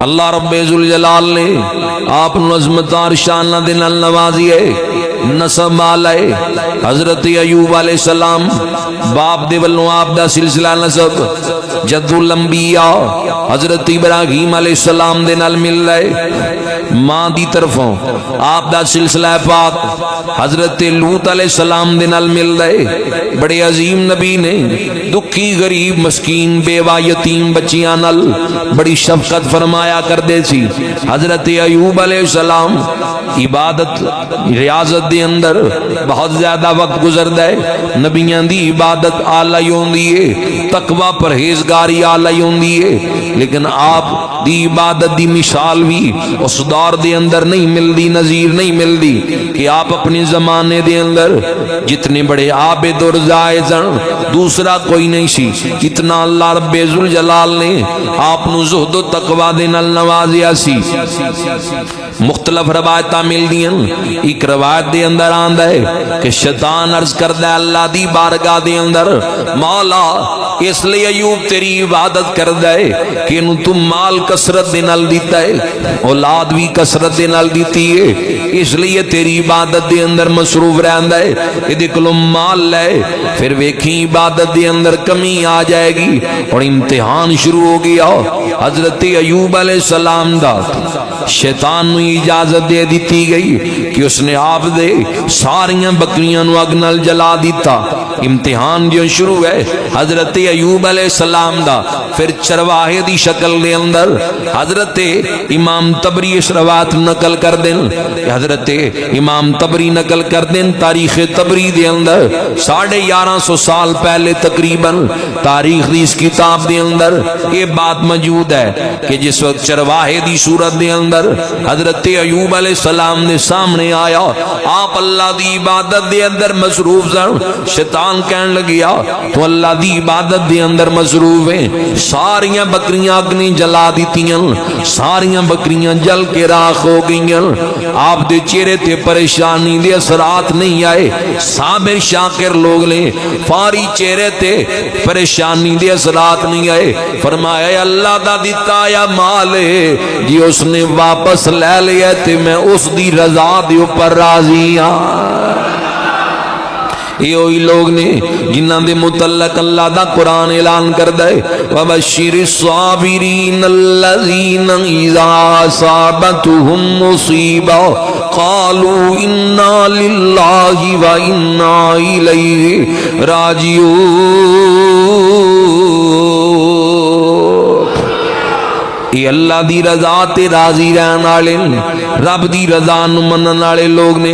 اللہ رب ذوالجلال نے آپ نظمت اور شان دے نال نوازی ہے. نسب مالائے حضرت ایوب علیہ السلام باپ دے ولوں آپ دا سلسلہ نسب جد الانبیاء حضرت ابراہیم علیہ السلام دے نال مل رہے. ماں دی طرفوں آپ دا سلسلہ پاک حضرت لوط علیہ السلام دے نال مل رہے. بڑے عظیم نبی نے دکھی غریب مسکین بیوہ یتیم بچیاں نال بڑی شفقت فرمایا کر دے سی. حضرت ایوب علیہ السلام عبادت ریاضت دے اندر بہت زیادہ وقت گزردا ہے. نبیاں دی عبادت اعلی ہوندی ہے, تقوی پرہیزگاری اعلی ہوندی ہے, لیکن آپ دی عبادت دی مثال بھی اس دور دے اندر نہیں ملدی, نظیر نہیں ملدی کہ آپ اپنے زمانے دے اندر جتنے بڑے عابد اور زاہد دوسرا کوئی نہیں سی. اتنا اللہ رب ذوالجلال نے آپ نو زہد و تقوی دے نال نوازیا سی. مختلف روایتاں ملدیاں. ایک روایت دے اندر آندا ہے کہ شیطان عرض کردا ہے اللہ دی بارگاہ دے اندر, مولا اس لیے ایوب تیری عبادت کردا ہے کہ انہوں تم مال کثرت دے نال دیتا ہے, اولاد بھی کثرت دے نال دیتی ہے, اس لیے تیری عبادت دے اندر مصروف رہندا ہے. یہ کلو مال لے پھر ویکھی عبادت دے اندر کمی آ جائے گی. اور امتحان شروع ہو گیا. حضرت ایوب علیہ السلام دا شیطان نو اجازت دے دیتی گئی کہ اس نے آپ دے ساریاں بکریاں نو اگ نال جلا دیتا. امتحان جو شروع ہے حضرت ایوب علیہ السلام دا, پھر چرواہے دی شکل دے اندر حضرت امام تبری اس روایت نقل کر دیں. حضرت امام تبری نقل کر دیں تاریخ تبری دے اندر 1150 سال پہلے تقریباً تاریخ دی اس کتاب دے اندر یہ بات موجود ہے کہ جس وقت چرواہے دی صورت دے اندر حضرت ایوب علیہ السلام نے سامنے آیا, آپ اللہ دی عبادت دے اندر مصروف سن. شیطان کہنے لگیا تو اللہ دی عبادت دے اندر مصروف ہیں, ساریاں بکریاں اگنی جلا دیتیاں, ساریاں بکریاں جل کے راکھ ہو گئیاں. آپ دے چہرے تے پریشانی دے اثرات نہیں آئے. صابر شاکر لوگ نے فاری چہرے تے پریشانی دے اثرات نہیں آئے. فرمایا اللہ دا دیتا یا مال ہے جی اس نے واپس لے لیا تے میں اس دی رضا دے اوپر راضی ہاں. یہ وہی لوگ نے جنہاں دے متعلق اللہ دا قرآن اعلان کردا ہے وَبَشِّرِ الصَّابِرِينَ الَّذِينَ إِذَا أَصَابَتْهُمْ مُصِيبَةٌ قَالُوا إِنَّا لِلَّهِ وَإِنَّا إِلَيْهِ راجعون. یہ اللہ دی رضا تے راضی رہن والے رب دی رضا نو منن والے لوگ نے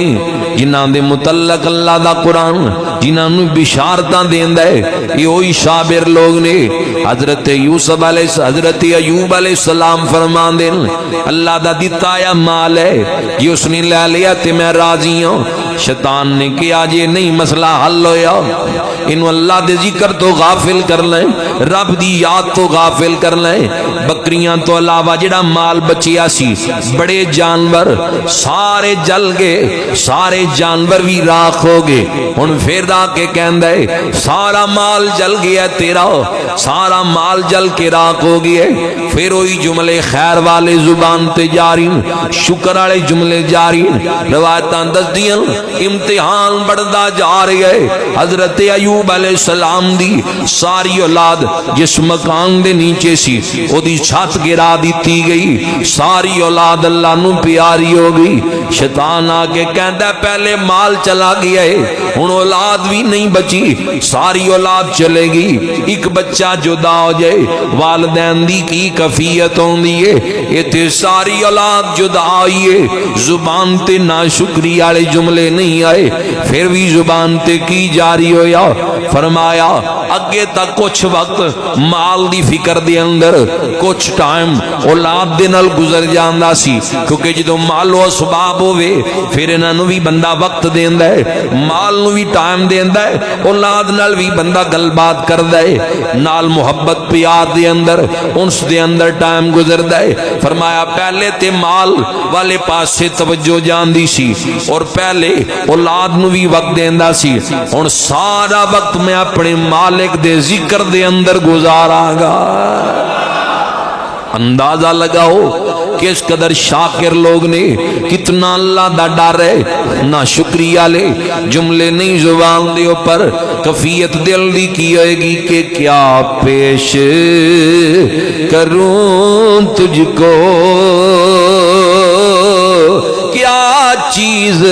جنہاں دے متعلق اللہ دا قرآن جنہاں نو بشارتاں دیندا ہے. یہ وہی صابر لوگ نے. حضرت یوسف علیہ حضرت ایوب علیہ السلام فرماندے اللہ دا دتا یا مال ہے جی اس نے لے لیا تے میں راضی ہوں. شیطان نے کیا جے نہیں مسئلہ حل ہویا, انہوں اللہ دے ذکر تو غافل کر لیں, رب دی یاد تو غافل کر لیں. بکریاں تو علاوہ جڑا مال بچیا سی بڑے جانور سارے جل گئے, سارے جانور بھی راکھ ہو گئے. ہن پھر آ کے کہندا ہے سارا مال جل گیا تیرا, سارا مال جل کے راکھ ہو گیا. پھر وہی جملے خیر والے زبان تے جاری, شکر والے جملے جاری. روایتاں دسدیاں امتحان بڑھدا جا رہا ہے. حضرت ایوب علیہ السلام دی ساری اولاد جس مکان دے نیچے سی او دی چھت گرا دیتی گئی, ساری اولاد اللہ نو پیاری ہو گئی. شیطان آ کے کہندا پہلے مال چلا گیا ہے ہن اولاد بھی نہیں بچی, ساری اولاد چلے گی. ایک بچہ جدا ہو جائے والدین دی کی کفیت ہوندی ہے, ایتھے ساری اولاد جدا ہوئی ہے. زبان تے ناشکری والے جملے نہیں آئے. پھر بھی زبان تے کی جاری ہویا, فرمایا اگے تک کچھ وقت مال دی فکر دے اندر کچھ ٹائم اولاد دے نال گزر جاندا سی, کیونکہ جدوں مال و اسباب ہوے پھر انہاں نوں بھی بندہ وقت دیندا ہے, مال نوں بھی ٹائم دیندا ہے, اولاد نال بھی بندہ گل بات کردا ہے, نال محبت پیار دے اندر انس دے اندر ٹائم گزردا ہے. فرمایا پہلے تے مال والے پاسے توجہ جاندی سی اور پہلے اولاد نوں بھی وقت دیندا سی. ہن سارا وقت میں اپنے مالک دے ذکر دے اندر گزاراں گا. اندازہ لگاؤ کس قدر شاکر لوگ نے، کتنا اللہ دا ڈر ہے، نہ شکریہ لے جملے نہیں زبان دے اوپر، کفیت دل دی کی ہوئے گی کہ کیا پیش کروں تجھ کو، کیا چیز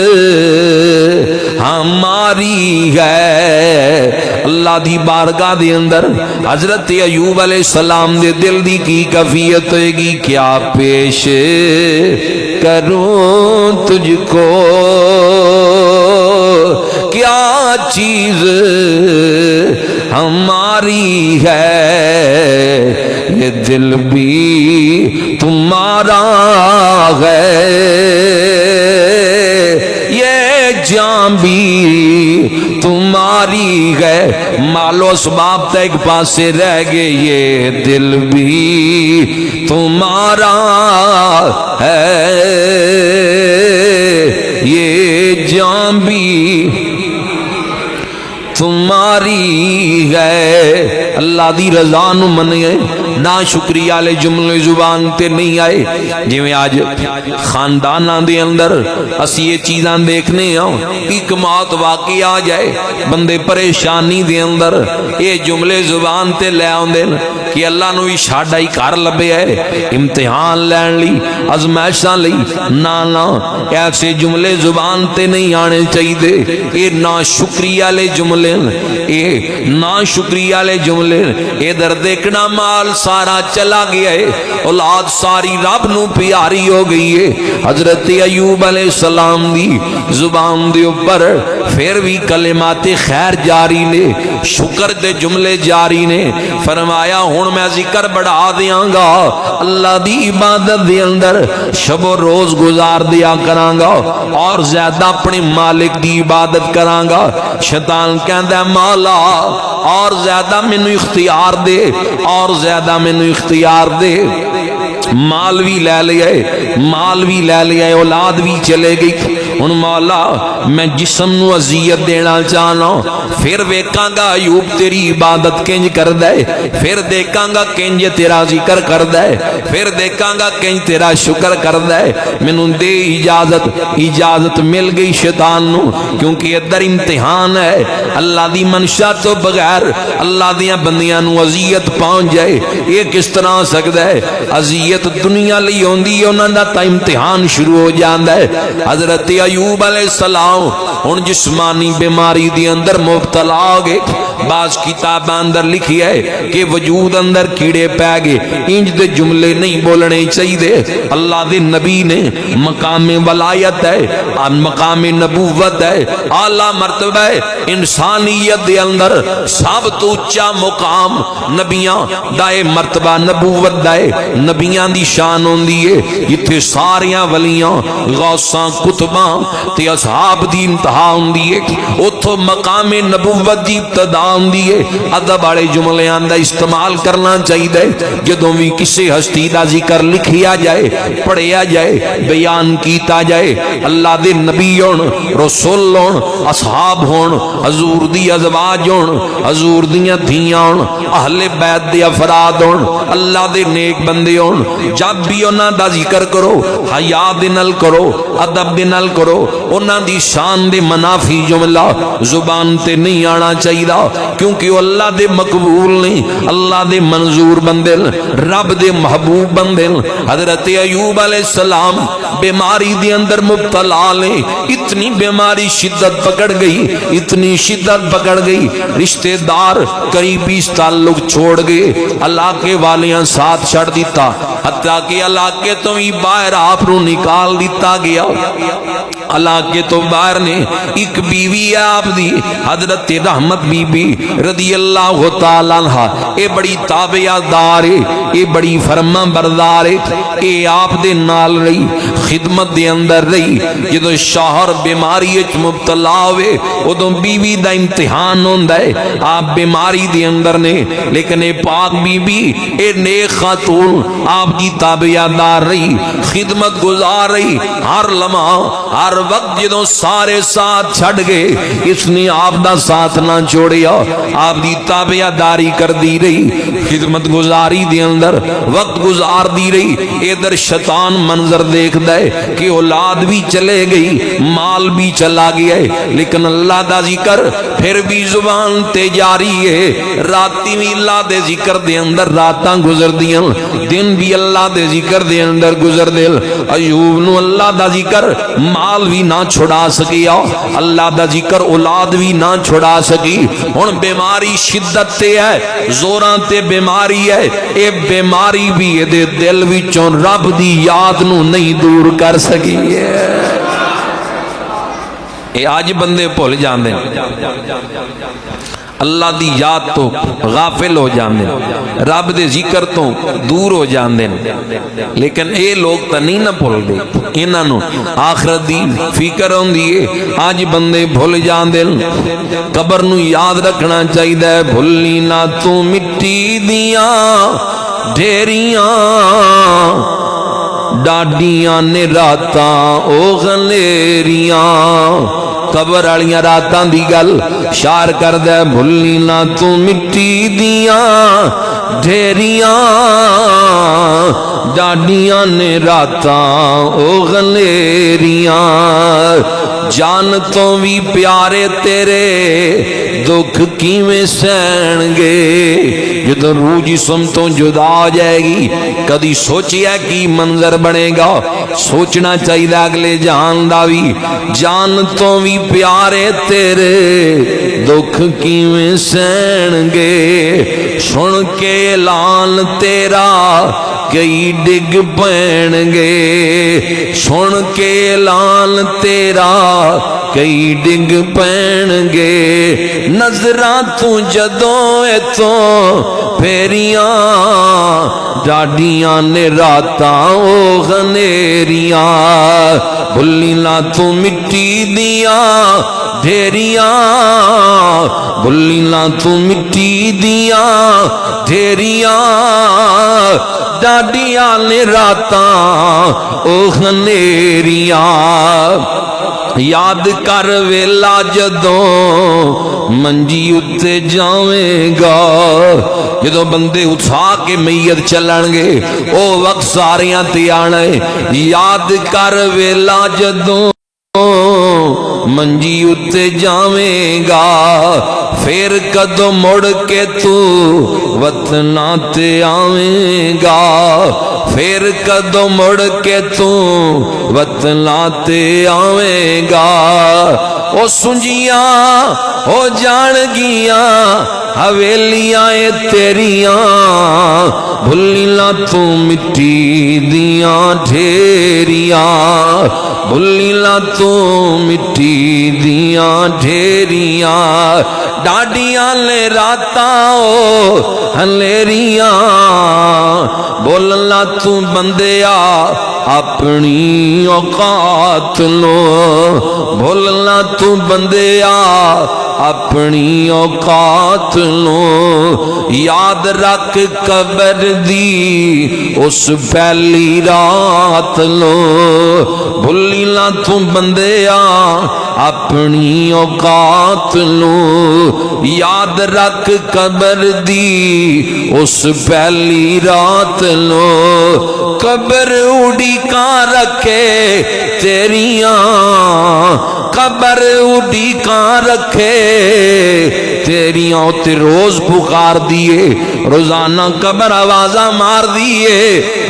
ہماری ہے۔ اللہ دی بارگاہ دے اندر حضرت ایوب علیہ السلام دے دل دی کی کیفیت ہوئے گی، کیا پیش کروں تجھ کو، کیا چیز ہماری ہے، یہ دل بھی تمہارا ہے، یہ جان بھی تمہاری ہے، مال و اسباب تک ایک پاسے رہ گئے، یہ دل بھی تمہارا ہے، یہ جان بھی تمہاری ہے۔ اللہ دی رضا نو منئے، نہ شکریہ لے جملے زبان تے نہیں آئے، جی میں آج خاندانہ دے اندر اسی یہ چیزاں دیکھنے ہوں، ایک موت واقعی آ جائے، بندے پریشانی دے اندر یہ جملے زبان تے لے آن دین کہ اللہ نو ہی شاڑا ہی کار لبے ہے، امتحان لین لی، ازمائشاں لی، نانا ایسے جملے زبان تے نہیں آنے چاہیے دے، اے نا شکریہ لے جملے، اے نا شکریہ لے جملے، اے در دیکھنا مال سارا چلا گیا ہے، اولاد ساری رب نو پیاری ہو گئی ہے۔ حضرت ایوب علیہ السلام دی زبان دے اوپر پھر بھی کلمات خیر جاری نے، شکر دے جملے جاری نے، فرمایا ہون میں ذکر بڑھا دیاں گا، اللہ دی عبادت دے اندر شب و روز گزار دیا کراں گا، اور زیادہ اپنے مالک دی عبادت کراں گا۔ شیطان کہندا ہے مولا اور زیادہ مینوں اختیار دے، اور زیادہ مینوں اختیار دے، مال بھی لے لیا ہے، مال بھی لے لیا ہے، اولاد بھی چلے گئی، ان مولا میں جسم نو اذیت دینا چاہنا، پھر ویکاں گا ایوب تیری عبادت کنج کر دے، پھر دیکھاں گا کنج تیرا ذکر کر دے، پھر دیکھاں گا کنج تیرا شکر کر دے، مینوں دے اجازت۔ اجازت مل گئی شیطان نو، کیونکہ ادھر امتحان ہے، اللہ دی منشا تو بغیر اللہ دیاں بندیاں نو اذیت پہنچ جائے یہ کس طرح ہو سکتا ہے؟ اذیت دنیا لئی ہوندی ہے، انہاں دا تا امتحان شروع ہو جاندا ہے۔ حضرت ایوب علیہ السلام ہن جسمانی بیماری دی اندر مبتلا ہو گئے، بعض کتاباں اندر لکھی ہے کہ وجود اندر کیڑے پے گئے، انج دے جملے نہیں بولنے چاہیے۔ اللہ دے نبی نے مقام ولایت ہے، مقام نبوت ہے، اعلیٰ مرتبہ ہے، انسانیت دے اندر سب تو اونچا مقام نبیاں دا مرتبہ نبوت دا ہے، نبیاں دی شان ہوندی ہے، جتھے ساریاں ولیاں غوثاں کتباں تے اصحاب دی انتہا ہوندی ہے، اتھوں مقام نبوت دی ابتدا ہوندی ہے۔ ادب والے جملیاں دا استعمال کرنا چاہیے، جدوں بھی کسی ہستی دا ذکر لکھیا جائے، پڑھیا جائے، بیان کیتا جائے، اللہ دے نبی ہون، رسول ہون، اصحاب ہون، حضور دی ازواج ہون، حضور دیاں دھیاں ہون، اہل بیت دے افراد ہون، اللہ دے نیک بندے ہون، جب بھی انہاں دا ذکر کرو حیا دے نال کرو، ادب دے نال کرو، انہاں دی شان دے منافی جملہ زبان تے نہیں آنا چاہیے، کیونکہ وہ اللہ دے مقبول نہیں، اللہ دے منظور بندے، رب دے محبوب بندے۔ حضرت ایوب علیہ السلام بیماری دے اندر مبتلا لے، اتنی بیماری شدت پکڑ گئی، اتنی شدت پکڑ گئی، رشتہ دار قریبی تعلق چھوڑ گئے، علاقے والیاں ساتھ چھڑ دیتا، حتیٰ کہ علاقے تو ہی باہر آپ نو نکال دیتا گیا۔ علاقے تو باہر نے ایک بیوی ہے آپ دی، حضرت رحمت بی بی رضی اللہ تعالیٰ عنہ، اے بڑی تابعہ دار ہے، اے بڑی فرما بردار ہے، اے آپ دے نال رہی، خدمت دے اندر رہی، جدو شوہر بیماری وچ مبتلا ہوئے ادوں بیوی دا امتحان ہوندا ہے، آپ بیماری دے اندر نے، لیکن اے پاک بی بی اے نیک خاتون آپ کی تابعہ دار رہی، خدمت گزار رہی، ہر لمحہ ہر وقت جدوں سارے ساتھ چھڑ گئے اس نے آپ دا ساتھ نہ چھوڑیا، آپ دی تابعداری کر دی رہی، خدمت گزاری دے اندر وقت گزار دی رہی۔ ادھر شیطان منظر دیکھ دے کہ اولاد بھی چلے گئی، مال بھی چلا گیا ہے، لیکن اللہ دا ذکر پھر بھی زبان تے جاری ہے۔ راتی بھی اللہ دے ذکر دے اندر راتاں گزر دیاں، دن بھی اللہ دے ذکر دے اندر گزر دے۔ ایوب نو اللہ دا ذکر مال بھی نہ چھڑا سکیا، اللہ دا ذکر اولاد بھی نہ چھڑا سکی۔ ہن بیماری شدت تے ہے، زوراں تے بیماری ہے، اے بیماری بھی دے دل وچوں رب دی یاد نو نہیں دور کر سکی ہے۔ اے آج بندے بھول جاندے اللہ دی یاد تو غافل ہو جاندے، رب دے ذکر تو دور ہو جاندے، لیکن اے لوگ تا نہیں نہ بھول دے، انہاں نو آخرت دی فکر ہوندی ہے۔ آج بندے بھول جاندے، قبر نو یاد رکھنا چاہیے۔ بھولنی نہ تو مٹی دیاں ڈھیریاں، ڈاڈیاں نے راتاں او غلیریاں، قبر والیاں راتاں دی گل شار کردے۔ بھولنی نہ تو مٹی دیاں ڈھیریاں، ڈاڈیاں نے راتاں او غلیریاں، جان تو بھی پیارے تیرے دکھ کیویں سہن گے، جدوں روح جسم تو جدا ہو جائے گی کدی سوچیا کی منظر بنے گا۔ سوچنا چاہیے اگلے جان دا بھی، جان تو بھی پیارے تیرے دکھ کیویں سہن گے، سن کے اعلان تیرا کئی ڈگ پین گے، سن کے اعلان تیرا کئی ڈگ پین گے، نظراں تو جدوں اتوں پھیریاں، ڈاڈیاں نے راتاں او غنیریاں، بھلی نہ تو مٹی دیاں ڈھیریاں، بھلی نہ تو مٹی دیاں ڈھیریاں، ڈاڈیاں نے راتاں او غنیریاں، یاد کر ویلا جدوں منجی اتے جاویں گا، جدوں بندے اٹھا کے میت چلن گے او وقت ساریاں تے آنا ہے، یاد کر ویلا جدوں منجی اتے جاویں گا، پھر کدوں مڑ کے تو وطناں تے آویں گا، پھر کدوں مڑ کے تو وطناں تے آویں گا، او سنجیاں ہو جان گیاں حویلیاں اے تیریاں، بھلی نہ تو مٹی دیاں ڈھیریاں، بھلی نہ تو مٹی دیاں ڈھیریاں، ڈاڈیاں لے راتاں او ہنیریاں، بولنا تو بندیا اپنی اوقات لو، بولنا تو بندیا اپنی اوقات لو، یاد رکھ قبر دی اس پہلی رات لو، بھلی نہ تو بندیا اپنی اوقات لو، یاد رکھ قبر دی اس پہلی رات لو، قبر اڑی کان رکھے تیریاں، قبر اڑی کان رکھے تیریاں، تے روز پکار دیے، روزانہ قبر آوازاں مار دیے،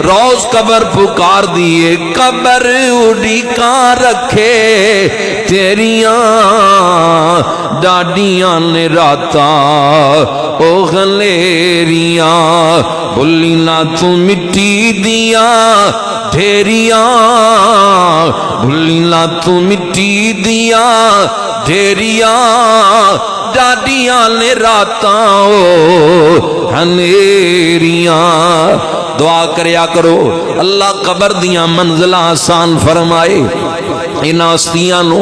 روز قبر پکار دیے، قبر اڑی کان رکھے تیریاں، ڈاڈیاں نے راتاں او غلیریاں، بھلی نہ تو مٹی دیاں ڈھیریاں، بھلی نہ تو مٹی دیاں ڈھیریاں، ڈاڈیاں نے راتاں او ہنیریاں۔ دعا کریا کرو اللہ قبر دیاں منزلہ آسان فرمائے، انہاں ہستیاں نو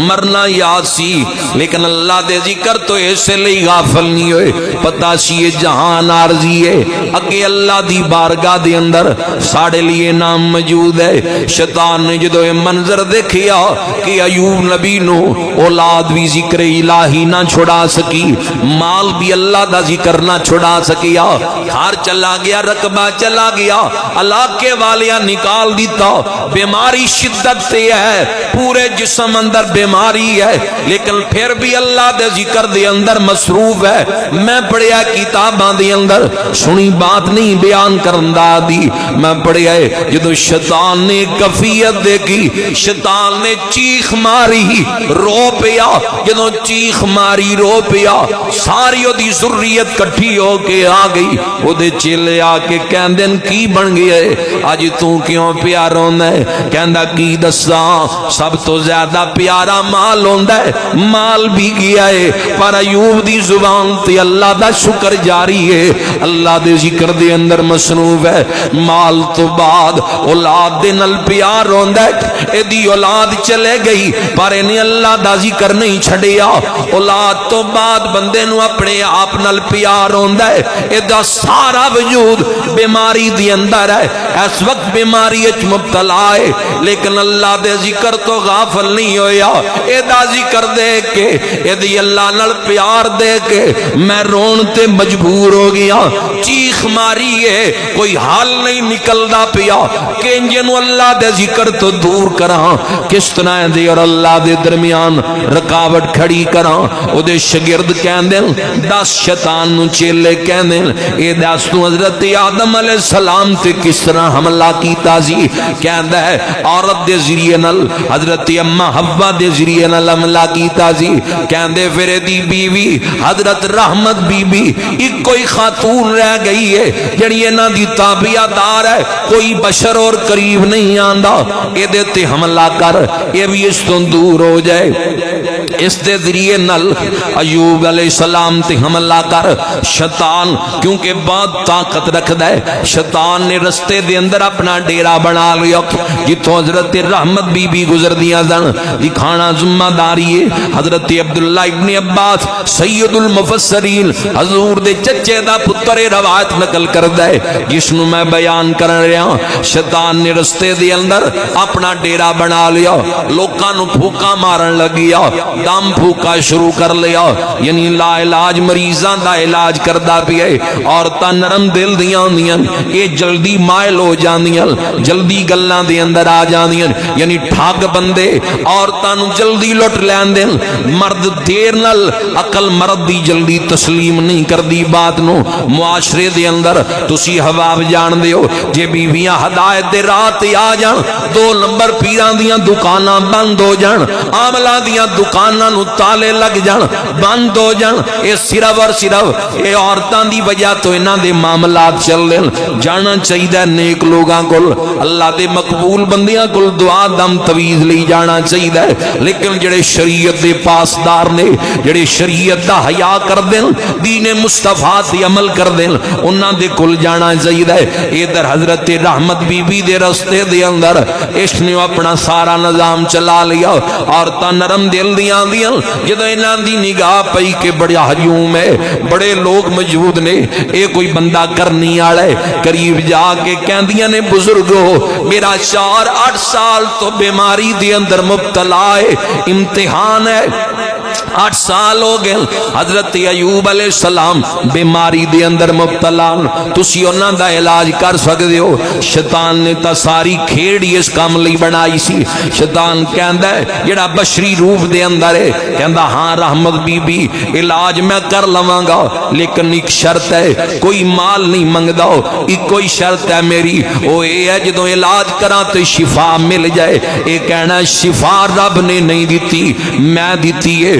مرنا یاد سی، لیکن اللہ دے ذکر تو ایسے لئی غافل نہیں ہوئے، پتہ سی یہ جہان عارضی ہے، اگے اللہ دی بارگاہ دے اندر ساڑے لیے نام موجود ہے۔ شیطان نے جدو یہ منظر دیکھیا کہ ایوب نبی نو اولاد بھی ذکر الہی نہ چھڑا سکی، مال بھی اللہ دا ذکر نہ چھڑا سکیا، گھر چلا گیا، رقبہ چلا گیا، علاقے والیاں نکال دیتا، بیماری شدت سے ہے، پورے جسم اندر بیماری ہے، لیکن پھر بھی اللہ دے ذکر دے اندر مصروف ہے۔ میں پڑھیا کتاباں دے اندر سنی بات نہیں بیان کرندا دی، میں پڑھیا جدو شیطان نے کفیت دیکھی، شیطان نے چیخ ماری رو پیا، جدو چیخ ماری رو پیا، ساری دی ذریت کٹھی ہو کے آ گئی، وہ دے چیلے آ کے کہندے کی بن گیا ہے، آج تو کیوں پیار ہوندہ ہے؟ کہندہ کی دساں سب تو زیادہ پیارا مال ہوندہ ہے، مال بھی گیا ہے، پر ایوب دی زبان تے اللہ دا شکر جاری ہے، اللہ دے ذکر دے اندر مصروف ہے۔ مال تو بعد اولاد دے نل پیار ہوندہ ہے، اے دی اولاد چلے گئی پر انہیں اللہ دا ذکر نہیں چھڑیا، اولاد تو بعد بندے نو اپنے آپ نل پیار ہوندہ ہے، اے دا سارا وجود بیماری دی اندر ہے، اس وقت بیماری اچ مبتلا ہے، لیکن اللہ دے ذکر تو غافل نہیں ہویا، اے دا ذکر دے کے اے دی اللہ نل پیار دے کے میں رون تے مجبور ہو گیا، چیخ ماری ہے، کوئی حال نہیں نکل دا پیا کہ انجنو اللہ دے ذکر تو دور کراں، کس طرح دے اور اللہ دے درمیان رکاوٹ کھڑی کراں۔ او دے شگرد کہندے 10 شیطان نو چیلے کہندے اے دس تو حضرت آدم علیہ السلام تے کس طرح حملہ کیتا سی؟ کہندہ ہے عورت دے ذریعے نل حضرت اما حوا دے ذریعے نل حملہ کیتا سی، کہندے پھر دی بیوی حضرت رحمت بی بی ایک کوئی خاتون رہ گئی ہے جڑی انہاں دی تابعدار ہے، کوئی بشر اور قریب نہیں آندا، اے دے تے حملہ کر، اے بھی اس تو دور ہو جائے، اس دے ذریعے نل ایوب علیہ السلام تے حملہ کر۔ شیطان کیونکہ بہت طاقت رکھدا ہے، شیطان نے رستے دے اندر اپنا ڈیرا بنا لیا، جتوں حضرت رحمت بی بی گزر دیا زن دکھانا ذمہ داری ہے۔ حضرت عبداللہ ابن عباس سید المفسرین حضور دے چچے دا پتر روایت نقل کردہ ہے، جس نو میں بیان کر رہا، شیطان نے رستے دے اندر اپنا ڈیرا بنا لیا، لوکاں نو پھوکا مارن لگیا، دم پھوکا شروع کر لیا، یعنی لا علاج مریضاں دا علاج کردہ بھی ہے، عورتاں نرم دل دیاں دیاں یہ جلدی مائل ہو جاندیاں، جلدی گلاں دے اندر آ جاندیاں، یعنی ٹھگ بندے عورتاں نو جلدی لٹ لیندے، مرد دیر نال عقل مرد دی جلدی تسلیم نہیں کر دی بات نو۔ معاشرے دے اندر تسی حواب جان دے ہو، جے بیویاں ہدایت دے رات آ جان، 2 نمبر پیران دیاں دکاناں بند ہو جان، عاملہ دیاں دکاناں نو تالے لگ جان، بند ہو جان، اے صرف اور صرف اے عورتاں دی وجہ تو انہاں دے معاملات چل لین۔ جانا چاہیے نیک لوگاں کول، اللہ دے مقبول بندیاں کول دعا دم تویز لی جانا چاہیے، لیکن جڑے شریعت دے پاسدار نے، جڑے شریعت دا حیا کر دین، دین مصطفیٰ تے عمل کر دین، انہاں دے کول جانا چاہیے۔ ادھر حضرت رحمت بی بی دے رستے دے اندر اس نے اپنا سارا نظام چلا لیا، عورتاں نرم دل دیاں دیاں، جدو انہاں دی نگاہ پئی کہ بڑا ہجوم ہے، بڑے لوگ موجود نے، اے کوئی بندہ کرنی آڑا ہے، قریب جا کے کہندیاں نے بزرگو میرا 4-8 سال تو بیماری دی اندر مبتلا ہے، امتحان ہے، 8 سال ہو گئے حضرت ایوب علیہ السلام بیماری دے اندر مبتلا، تسی انہاں دا علاج کر سکدے ہو۔ شیطان نے تا ساری کھیڑی اس کام لئی بنائی سی۔ شیطان کہندا ہے جڑا بشری روپ دے اندر ہے، کہندا ہاں رحمت بی بی علاج میں کر لواں گا، لیکن ایک شرط ہے، کوئی مال نہیں منگدا، ایک کوئی شرط ہے میری، وہ اے ہے جدوں علاج کراں تو شفا مل جائے۔ اے کہنا شفا رب نے نہیں دیتی، میں دیتی ہے،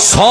100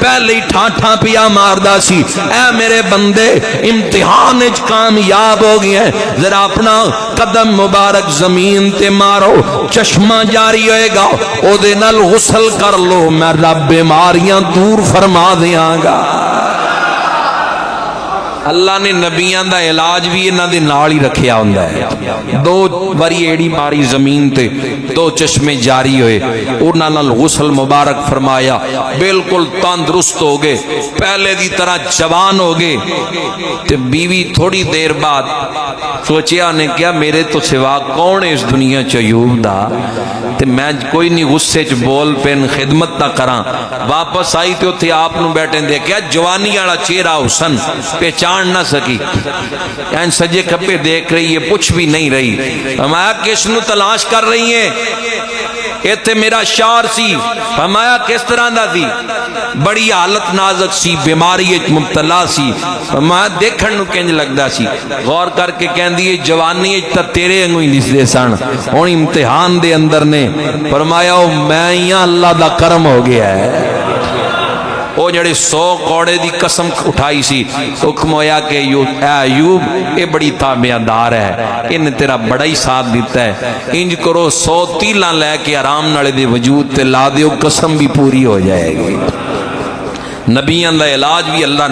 پہلے ہی ٹھاٹھا پیا ماردا سی، اے میرے بندے امتحان وچ کامیاب ہو گئے ہیں، ذرا اپنا قدم مبارک زمین تے مارو، چشمہ جاری ہوئے گا، او دے نال غسل کر لو، میں رب بیماریاں دور فرما دیاں گا۔ اللہ نے نبیاں دا علاج بھی انہاں دے نال ہی رکھیا ہوندا ہے۔ دو باری ایڑی ماری زمین تے، دو چشمے جاری ہوئے، انہاں نال غسل مبارک فرمایا، بالکل تندرست ہو گئے، پہلے دی طرح جوان ہو گئے۔ تے بیوی تھوڑی دیر بعد سوچیا نے کیا میرے تو سوا کون ہے اس دنیا چ ایوب دا، تے میں کوئی نہیں غصے چ بول پین خدمت نہ کراں۔ واپس آئی تے اوتھے آپ نو بیٹھے دیکھیا جوانی والا چہرہ حسن پہچان نہ سکی، یعنی سجے کھپے دیکھ رہی ہے، پوچھ بھی نہیں رہی۔ فرمایا کس نو تلاش کر رہی ہیں؟ ایتھے میرا شوہر سی۔ فرمایا کس طرح دا سی؟ بڑی حالت نازک سی، بیماری مبتلا سی۔ فرمایا دیکھن نو کنج لگدا سی؟ غور کر کے کہندی ہے جوانی تے تیرے انگوں ہی دسدے سن، ہن امتحان دے اندر نے۔ فرمایا او میں ہی اللہ دا کرم ہو گیا ہے۔ وہ جڑے 100 کوڑے دی قسم اٹھائی سی، حکم ہویا کہ اے ایوب اے بڑی تابعدار ہے، ان تیرا بڑا ہی ساتھ دیتا ہے، انج کرو 100 تیلاں لے کے آرام نالے دے وجود تے لا دیو، قسم بھی پوری ہو جائے گی۔ نبیان دا علاج بھی اللہ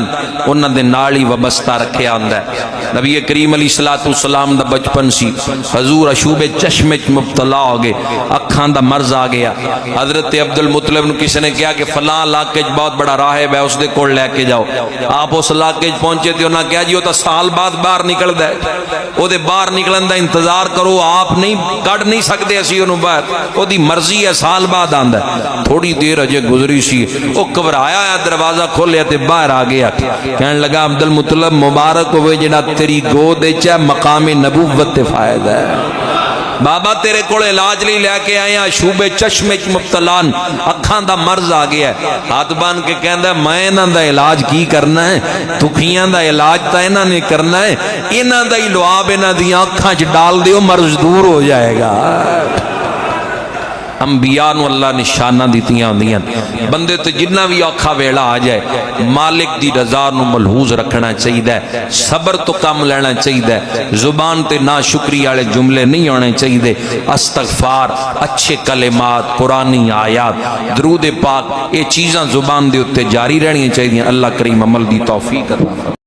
انہاں دے نال ہی وابستہ رکھیا ہوندا ہے۔ نبی کریم علیہ الصلوۃ والسلام دا بچپن سی، حضور اشوب چشمے مبتلا ہو گئے، اکھاں دا مرض آ گیا۔ حضرت عبد المطلب نے کسی نے کہا کہ فلاں علاقے بہت بڑا راہب ہے، اس دے کول لے کے جاؤ۔ آپ اس علاقے پہنچے تے انہاں کہا جی وہ تو سال بعد باہر نکلدا ہے، او دے باہر نکلن دا انتظار کرو، آپ نہیں کڈ نہیں سکدے اسی اونوں باہر، او دی مرضی ہے، سال بعد آندا ہے۔ تھوڑی دیر اجے گزری سی، او گھبرایا ہے، دروازہ کھولیا تے باہر آ گیا، کہنے لگا عبد المطلب مبارک ہوئے جڑا تیری گود وچ ہے، مقام نبوت تے فائدہ ہے۔ بابا تیرے کول علاج نہیں لے کے آئے ہیں، شوبے چشمے مبتلا، اکھاں دا مرض آ گیا ہے۔ ہاتھ بان کے کہندا میں انہاں دا علاج کی کرنا ہے، دکھیاں دا علاج تا انہاں نے کرنا ہے، انہاں دا ہی لعاب انہاں دی اکھاں چ ڈال دیو، مرض دور ہو جائے گا۔ انبیاء نو اللہ نشانہ دیتیاں ہوندیاں، بندے تو جنہ بھی اوکھا ویلا آ جائے مالک دی رضا نو ملحوظ رکھنا چاہیے، صبر تو کم لینا چاہیے، زبان تے نا شکری والے جملے نہیں ہونے چاہیے، استغفار، اچھے کلمات، قرآنی آیات، درود پاک، یہ چیزاں زبان دے اتے جاری رہنی چاہیے۔ اللہ کریم عمل دی توفیق عطا فرمائے۔